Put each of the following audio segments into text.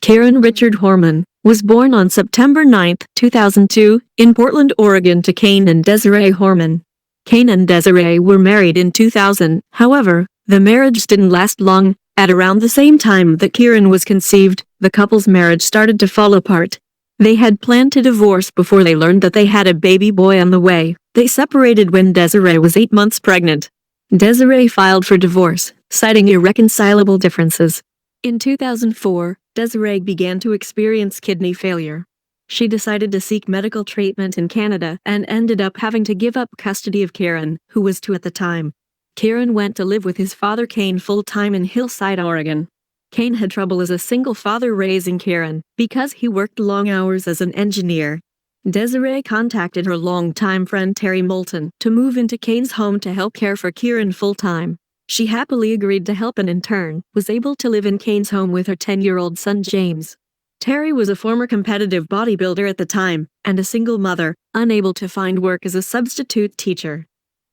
Kyron Richard Horman, was born on September 9, 2002, in Portland, Oregon to Kane and Desiree Horman. Kane and Desiree were married in 2000, however, the marriage didn't last long. At around the same time that Kyron was conceived, the couple's marriage started to fall apart. They had planned to divorce before they learned that they had a baby boy on the way. They separated when Desiree was 8 months pregnant. Desiree filed for divorce, citing irreconcilable differences. In 2004, Desiree began to experience kidney failure. She decided to seek medical treatment in Canada and ended up having to give up custody of Kyron, who was 2 at the time. Kyron went to live with his father Kane full-time in Hillside, Oregon. Kane had trouble as a single father raising Kyron because he worked long hours as an engineer. Desiree contacted her longtime friend Terri Horman to move into Kane's home to help care for Kyron full-time. She happily agreed to help and in turn was able to live in Kane's home with her 10-year-old son James. Terri was a former competitive bodybuilder at the time and a single mother, unable to find work as a substitute teacher.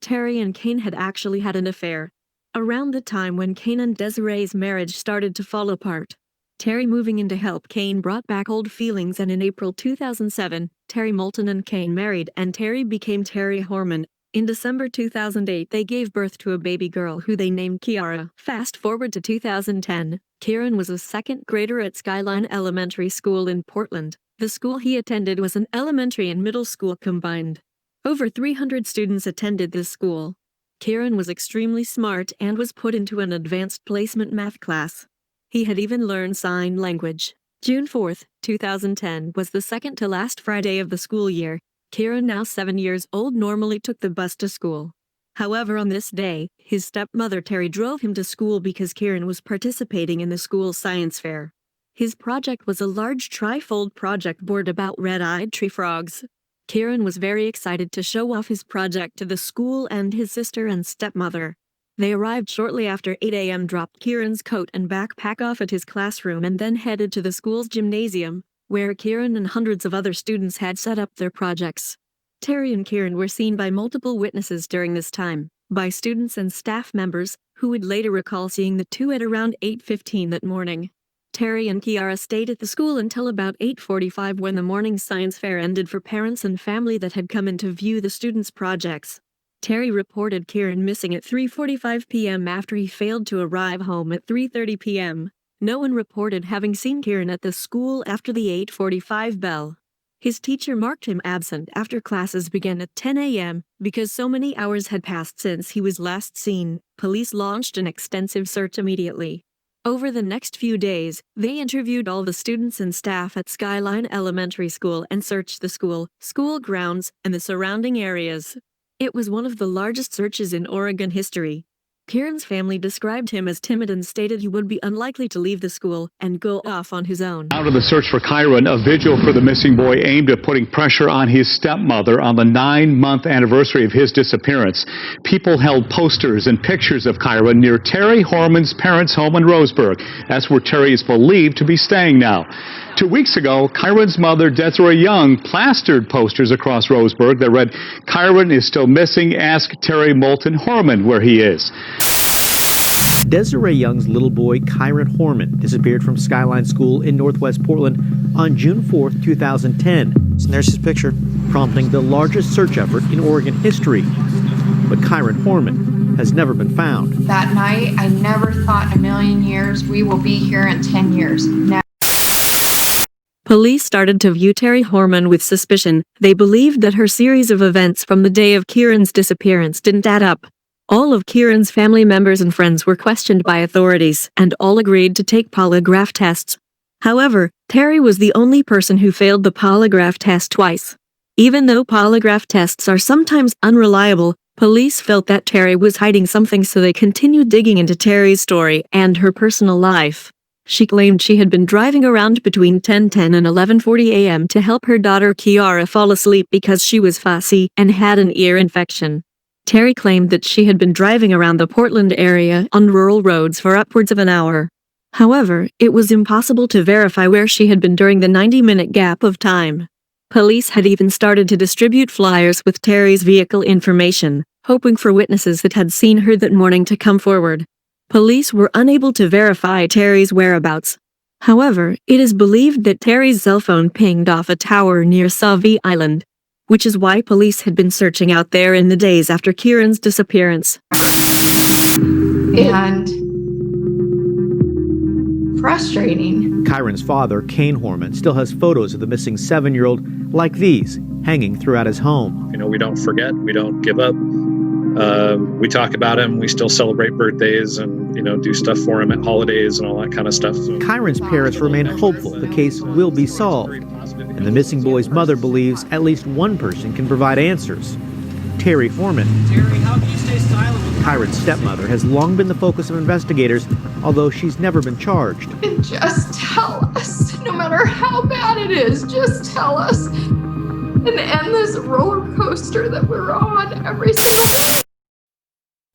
Terri and Kane had actually had an affair. Around the time when Kane and Desiree's marriage started to fall apart, Terri moving in to help Kane brought back old feelings, and in April 2007, Terri Horman and Kane married and Terri became Terri Horman. In December 2008 they gave birth to a baby girl who they named Kiara. Fast forward to 2010, Kyron was a second grader at Skyline Elementary School in Portland. The school he attended was an elementary and middle school combined. Over 300 students attended this school. Kyron was extremely smart and was put into an advanced placement math class. He had even learned sign language. June 4, 2010 was the second to last Friday of the school year. Kyron, now 7 years old, normally took the bus to school. However, on this day, his stepmother Terri drove him to school because Kyron was participating in the school science fair. His project was a large trifold project board about red-eyed tree frogs. Kyron was very excited to show off his project to the school and his sister and stepmother. They arrived shortly after 8 a.m., dropped Kyron's coat and backpack off at his classroom, and then headed to the school's gymnasium, where Kyron and hundreds of other students had set up their projects. Terri and Kyron were seen by multiple witnesses during this time, by students and staff members, who would later recall seeing the two at around 8:15 that morning. Terri and Kiara stayed at the school until about 8:45 when the morning science fair ended for parents and family that had come in to view the students' projects. Terri reported Kyron missing at 3:45 p.m. after he failed to arrive home at 3:30 p.m. No one reported having seen Kyron at the school after the 8:45 bell. His teacher marked him absent after classes began at 10 a.m. because so many hours had passed since he was last seen. Police launched an extensive search immediately. Over the next few days, they interviewed all the students and staff at Skyline Elementary School and searched the school grounds, and the surrounding areas. It was one of the largest searches in Oregon history. Kyron's family described him as timid and stated he would be unlikely to leave the school and go off on his own. Out of the search for Kyron, a vigil for the missing boy aimed at putting pressure on his stepmother on the 9-month anniversary of his disappearance. People held posters and pictures of Kyron near Terri Horman's parents' home in Roseburg. That's where Terri is believed to be staying now. 2 weeks ago, Kyron's mother, Desiree Young, plastered posters across Roseburg that read, "Kyron is still missing. Ask Terri Horman where he is." Desiree Young's little boy, Kyron Horman, disappeared from Skyline School in Northwest Portland on June 4, 2010. And there's his picture. Prompting the largest search effort in Oregon history. But Kyron Horman has never been found. That night, I never thought in a million years we will be here in 10 years. Now. Police started to view Terri Horman with suspicion. They believed that her series of events from the day of Kyron's disappearance didn't add up. All of Kyron's family members and friends were questioned by authorities, and all agreed to take polygraph tests. However, Terri was the only person who failed the polygraph test twice. Even though polygraph tests are sometimes unreliable, police felt that Terri was hiding something, so they continued digging into Terri's story and her personal life. She claimed she had been driving around between 10:10 and 11:40 a.m. to help her daughter Kiara fall asleep because she was fussy and had an ear infection. Terri claimed that she had been driving around the Portland area on rural roads for upwards of an hour. However, it was impossible to verify where she had been during the 90-minute gap of time. Police had even started to distribute flyers with Terri's vehicle information, hoping for witnesses that had seen her that morning to come forward. Police were unable to verify Terri's whereabouts. However, it is believed that Terry's cell phone pinged off a tower near Sauvie Island, which is why police had been searching out there in the days after Kyron's disappearance. And frustrating. Kyron's father, Kyron Horman, still has photos of the missing 7-year-old like these hanging throughout his home. You know, we don't forget, we don't give up. We talk about him, we still celebrate birthdays and, you know, do stuff for him at holidays and all that kind of stuff. So Kyron's parents remain hopeful the case will be solved, and the missing boy's mother believes at least one person can provide answers. Terri Horman, Kyron's stepmother, has long been the focus of investigators, although she's never been charged. And just tell us, no matter how bad it is, just tell us. And end this roller coaster that we're on every single day.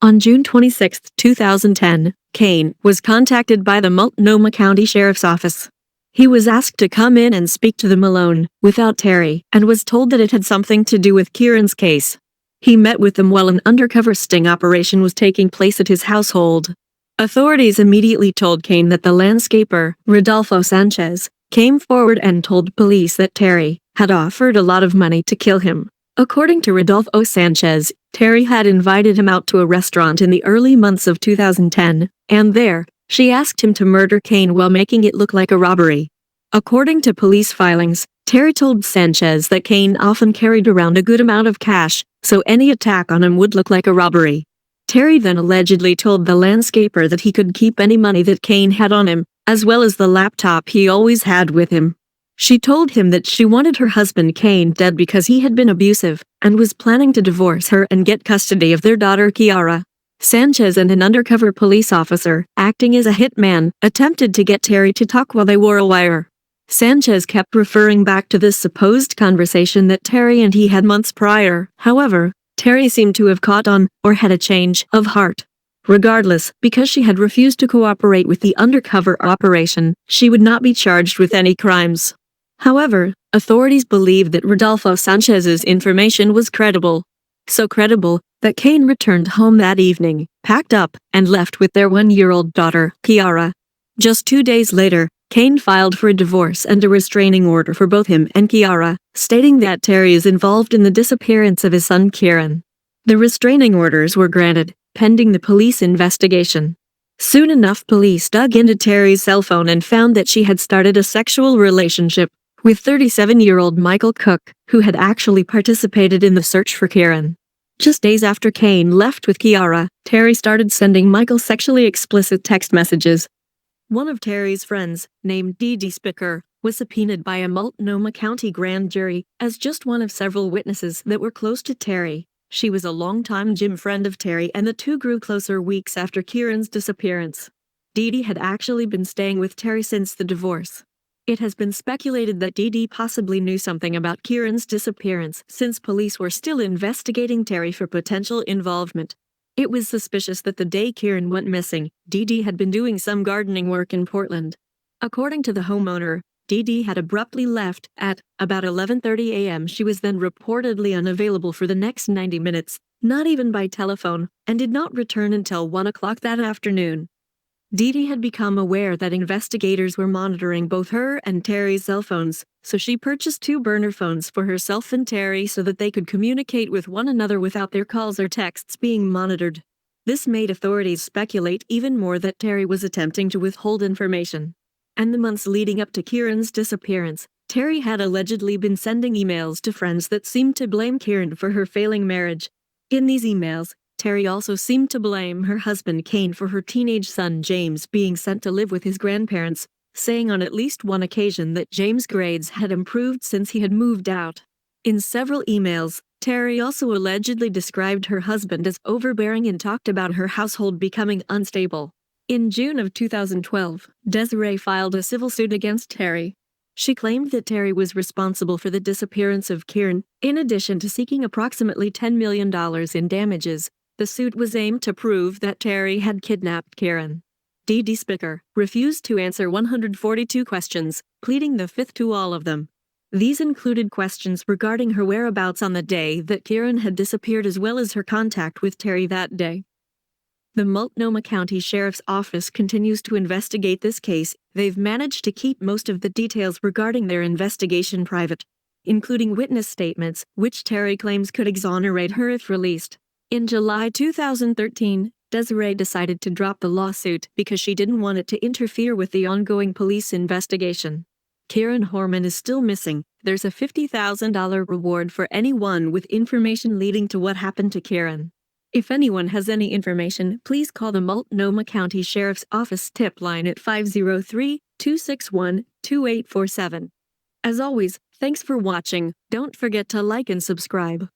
On June 26, 2010, Kane was contacted by the Multnomah County Sheriff's Office. He was asked to come in and speak to them alone, without Terri, and was told that it had something to do with Kyron's case. He met with them while an undercover sting operation was taking place at his household. Authorities immediately told Kane that the landscaper, Rodolfo Sanchez, came forward and told police that Terri had offered a lot of money to kill him. According to Rodolfo Sanchez, Terri had invited him out to a restaurant in the early months of 2010, and there, she asked him to murder Kane while making it look like a robbery. According to police filings, Terri told Sanchez that Kane often carried around a good amount of cash, so any attack on him would look like a robbery. Terri then allegedly told the landscaper that he could keep any money that Kane had on him, as well as the laptop he always had with him. She told him that she wanted her husband Kane dead because he had been abusive, and was planning to divorce her and get custody of their daughter Kiara. Sanchez and an undercover police officer, acting as a hitman, attempted to get Terri to talk while they wore a wire. Sanchez kept referring back to this supposed conversation that Terri and he had months prior. However, Terri seemed to have caught on, or had a change of heart. Regardless, because she had refused to cooperate with the undercover operation, she would not be charged with any crimes. However, authorities believed that Rodolfo Sanchez's information was credible. So credible, that Kane returned home that evening, packed up, and left with their 1-year-old daughter, Kiara. Just 2 days later, Kane filed for a divorce and a restraining order for both him and Kiara, stating that Terri is involved in the disappearance of his son Kyron. The restraining orders were granted, pending the police investigation. Soon enough, police dug into Terri's cell phone and found that she had started a sexual relationship with 37-year-old Michael Cook, who had actually participated in the search for Kyron. Just days after Kane left with Kiara, Terri started sending Michael sexually explicit text messages. One of Terri's friends, named Disppearance, was subpoenaed by a Multnomah County grand jury as just one of several witnesses that were close to Terri. She was a longtime gym friend of Terri, and the two grew closer weeks after Kyron's disappearance. Dee had actually been staying with Terri since the divorce. It has been speculated that Dee possibly knew something about Kyron's disappearance since police were still investigating Terri for potential involvement. It was suspicious that the day Kyron went missing, Dee had been doing some gardening work in Portland. According to the homeowner, Dee had abruptly left at about 11:30 a.m. She was then reportedly unavailable for the next 90 minutes, not even by telephone, and did not return until 1 o'clock that afternoon. Dee had become aware that investigators were monitoring both her and Terri's cell phones, so she purchased 2 burner phones for herself and Terri so that they could communicate with one another without their calls or texts being monitored. This made authorities speculate even more that Terri was attempting to withhold information. And the months leading up to Kyron's disappearance, Terri had allegedly been sending emails to friends that seemed to blame Kyron for her failing marriage. In these emails, Terri also seemed to blame her husband Kane for her teenage son James being sent to live with his grandparents, saying on at least one occasion that James' grades had improved since he had moved out. In several emails, Terri also allegedly described her husband as overbearing and talked about her household becoming unstable. In June of 2012, Desiree filed a civil suit against Terri. She claimed that Terri was responsible for the disappearance of Kyron, in addition to seeking approximately $10 million in damages. The suit was aimed to prove that Terri had kidnapped Kyron. Disppearance refused to answer 142 questions, pleading the fifth to all of them. These included questions regarding her whereabouts on the day that Kyron had disappeared as well as her contact with Terri that day. The Multnomah County Sheriff's Office continues to investigate this case. They've managed to keep most of the details regarding their investigation private, including witness statements, which Terri claims could exonerate her if released. In July 2013, Desiree decided to drop the lawsuit because she didn't want it to interfere with the ongoing police investigation. Kyron Horman is still missing. There's a $50,000 reward for anyone with information leading to what happened to Kyron. If anyone has any information, please call the Multnomah County Sheriff's Office tip line at 503-261-2847. As always, thanks for watching. Don't forget to like and subscribe.